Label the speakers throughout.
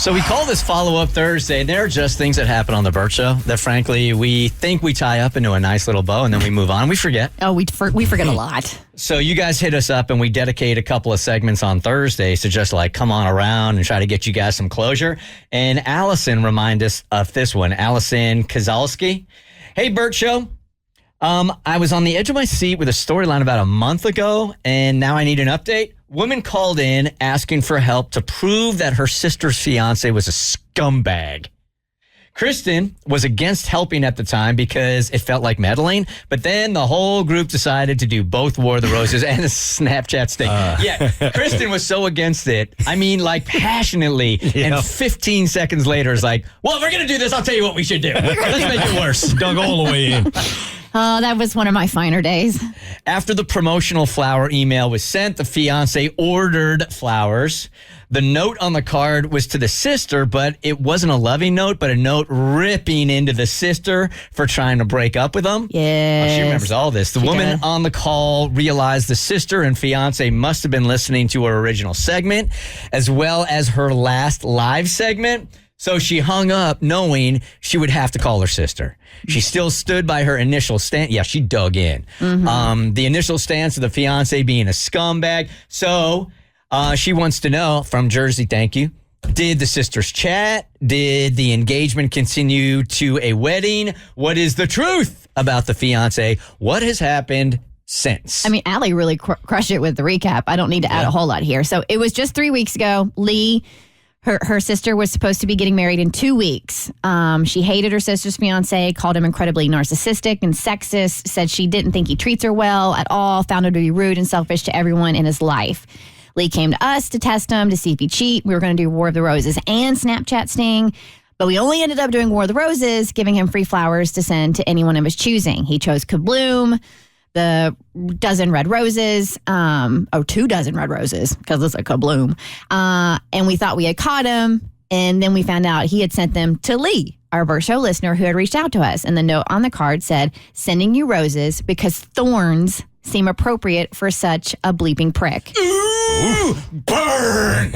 Speaker 1: So we call this Follow-Up Thursday, and there are just things that happen on the Bert Show that, frankly, we think we tie up into a nice little bow, and then we move on. We forget.
Speaker 2: Oh, we forget a lot.
Speaker 1: So you guys hit us up, and we dedicate a couple of segments on Thursdays to just, come on around and try to get you guys some closure. And Allison reminded us of this one. Allison Kozalski. Hey, Bert Show. I was on the edge of my seat with a storyline about a month ago, and now I need an update. Woman called in asking for help to prove that her sister's fiancé was a scumbag. Kristen was against helping at the time because it felt like meddling, but then the whole group decided to do both War of the Roses and a Snapchat sting. Yeah, Kristen was so against it. I mean, passionately. Yeah. And 15 seconds later is like, well, if we're going to do this, I'll tell you what we should do. Let's make it worse.
Speaker 3: Dug all the way in.
Speaker 2: Oh, that was one of my finer days.
Speaker 1: After the promotional flower email was sent, the fiancé ordered flowers. The note on the card was to the sister, but it wasn't a loving note, but a note ripping into the sister for trying to break up with him.
Speaker 2: Yes.
Speaker 1: Oh, she remembers all this. The woman on the call realized the sister and fiancé must have been listening to her original segment, as well as her last live segment. So she hung up knowing she would have to call her sister. She still stood by her initial stance. Yeah, she dug in. Mm-hmm. The initial stance of the fiancé being a scumbag. So she wants to know from Jersey, thank you. Did the sisters chat? Did the engagement continue to a wedding? What is the truth about the fiancé? What has happened since?
Speaker 2: I mean, Allie really crushed it with the recap. I don't need to add a whole lot here. So it was just 3 weeks ago. Lee, her sister was supposed to be getting married in 2 weeks. She hated her sister's fiance, called him incredibly narcissistic and sexist, said she didn't think he treats her well at all, found him to be rude and selfish to everyone in his life. Lee came to us to test him, to see if he'd cheat. We were going to do War of the Roses and Snapchat sting, but we only ended up doing War of the Roses, giving him free flowers to send to anyone of his choosing. He chose Kabloom, the dozen red roses, 2 dozen red roses, because it's a Kabloom. And we thought we had caught him, and then we found out he had sent them to Lee, our Bert Show listener, who had reached out to us. And the note on the card said, sending you roses because thorns seem appropriate for such a bleeping prick.
Speaker 1: Ooh, burn!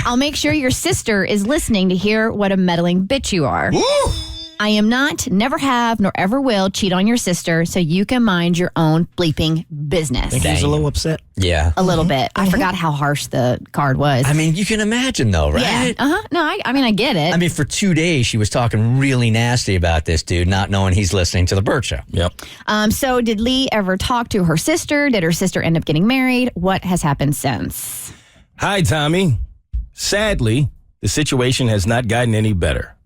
Speaker 2: I'll make sure your sister is listening to hear what a meddling bitch you are.
Speaker 1: Woo!
Speaker 2: I am not, never have, nor ever will cheat on your sister, so you can mind your own bleeping business.
Speaker 3: Think he's a little upset?
Speaker 1: Yeah.
Speaker 2: A little bit. I forgot how harsh the card was.
Speaker 1: I mean, you can imagine, though, right?
Speaker 2: Yeah. No, I mean, I get it.
Speaker 1: I mean, for 2 days, she was talking really nasty about this dude, not knowing he's listening to the Bert Show.
Speaker 3: Yep.
Speaker 2: So did Lee ever talk to her sister? Did her sister end up getting married? What has happened since?
Speaker 3: Hi, Tommy. Sadly, the situation has not gotten any better.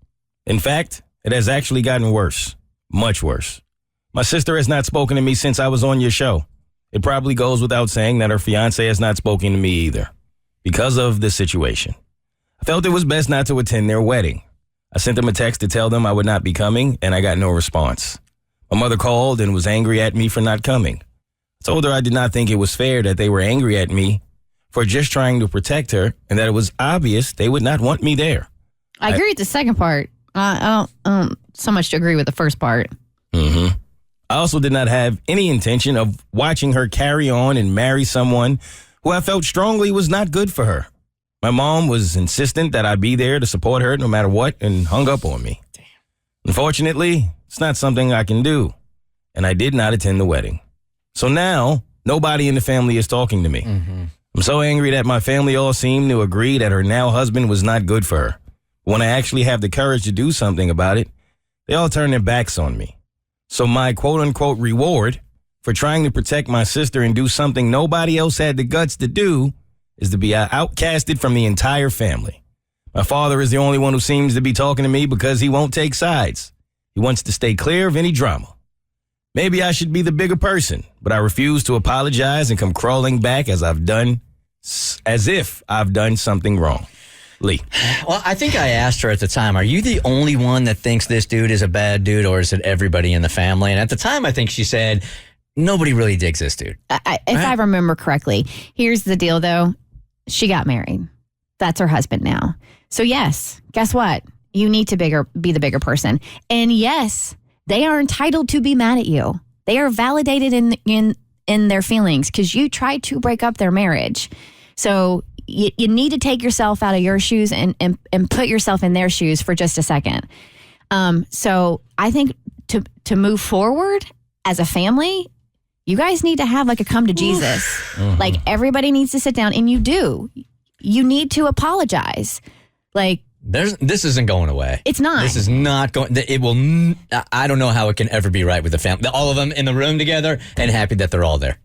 Speaker 3: In fact, it has actually gotten worse. Much worse. My sister has not spoken to me since I was on your show. It probably goes without saying that her fiancé has not spoken to me either, because of this situation. I felt it was best not to attend their wedding. I sent them a text to tell them I would not be coming, and I got no response. My mother called and was angry at me for not coming. I told her I did not think it was fair that they were angry at me for just trying to protect her, and that it was obvious they would not want me there.
Speaker 2: I agree with the second part. I don't so much to agree with the first part.
Speaker 3: Mm-hmm. I also did not have any intention of watching her carry on and marry someone who I felt strongly was not good for her. My mom was insistent that I be there to support her no matter what and hung up on me. Damn. Unfortunately, it's not something I can do, and I did not attend the wedding. So now, nobody in the family is talking to me. Mm-hmm. I'm so angry that my family all seemed to agree that her now husband was not good for her. When I actually have the courage to do something about it, they all turn their backs on me. So my quote-unquote reward for trying to protect my sister and do something nobody else had the guts to do is to be outcasted from the entire family. My father is the only one who seems to be talking to me because he won't take sides. He wants to stay clear of any drama. Maybe I should be the bigger person, but I refuse to apologize and come crawling back as if I've done something wrong. Lee.
Speaker 1: Well, I think I asked her at the time, are you the only one that thinks this dude is a bad dude, or is it everybody in the family? And at the time, I think she said, nobody really digs this dude.
Speaker 2: If I remember correctly, here's the deal, though. She got married. That's her husband now. So, yes, guess what? You need to be the bigger person. And, yes, they are entitled to be mad at you. They are validated in their feelings because you tried to break up their marriage. So you need to take yourself out of your shoes and put yourself in their shoes for just a second. So I think to move forward as a family, you guys need to have like a come to Jesus. Mm-hmm. Like everybody needs to sit down, and you do. You need to apologize. Like
Speaker 1: this isn't going away.
Speaker 2: It's not.
Speaker 1: This is not going. It will. I don't know how it can ever be right with the family. All of them in the room together and happy that they're all there.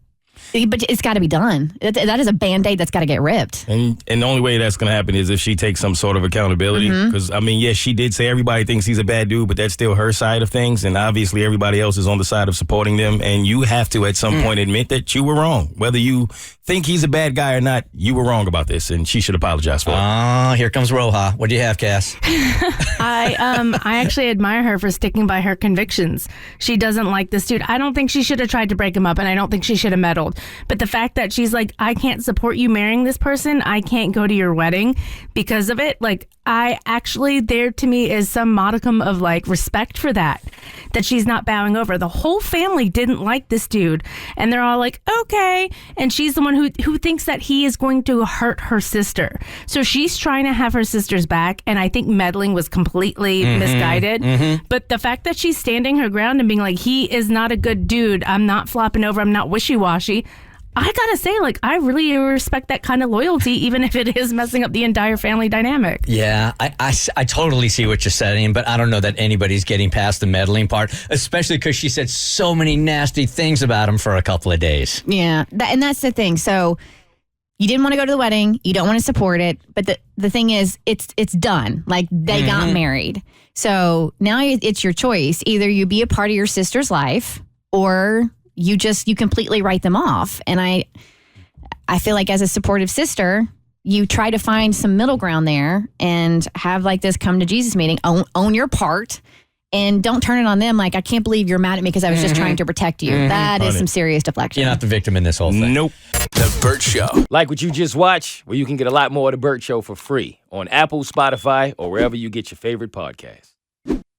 Speaker 2: But it's got to be done. That is a Band-Aid that's got to get ripped.
Speaker 3: And the only way that's going to happen is if she takes some sort of accountability. Because, I mean, yes, she did say everybody thinks he's a bad dude, but that's still her side of things. And obviously everybody else is on the side of supporting them. And you have to, at some point, admit that you were wrong. Whether you think he's a bad guy or not, you were wrong about this. And she should apologize for it.
Speaker 1: Here comes Roja. What do you have, Cass?
Speaker 4: I actually admire her for sticking by her convictions. She doesn't like this dude. I don't think she should have tried to break him up, and I don't think she should have meddled. But the fact that she's like, I can't support you marrying this person, I can't go to your wedding because of it, like, there to me is some modicum of like respect for that she's not bowing over. The whole family didn't like this dude, and they're all like, okay. And she's the one who thinks that he is going to hurt her sister. So she's trying to have her sister's back, and I think Meddling was completely misguided. But the fact that she's standing her ground and being like, he is not a good dude, I'm not flopping over, I'm not wishy-washy, I gotta say, like, I really respect that kind of loyalty, even if it is messing up the entire family dynamic.
Speaker 1: Yeah, I totally see what you're saying, but I don't know that anybody's getting past the meddling part, especially because she said so many nasty things about him for a couple of days.
Speaker 2: Yeah, and that's the thing. So you didn't want to go to the wedding, you don't want to support it, but the thing is, it's done. Like, they got married. So now it's your choice. Either you be a part of your sister's life, or you completely write them off. And I feel like as a supportive sister, you try to find some middle ground there and have like this come to Jesus meeting, own your part, and don't turn it on them. Like, I can't believe you're mad at me because I was just trying to protect you. That is some serious deflection.
Speaker 1: You're not the victim in this whole thing.
Speaker 3: Nope.
Speaker 5: The Bert Show.
Speaker 6: Like what you just watched? Well, you can get a lot more of The Bert Show for free on Apple, Spotify, or wherever you get your favorite podcasts.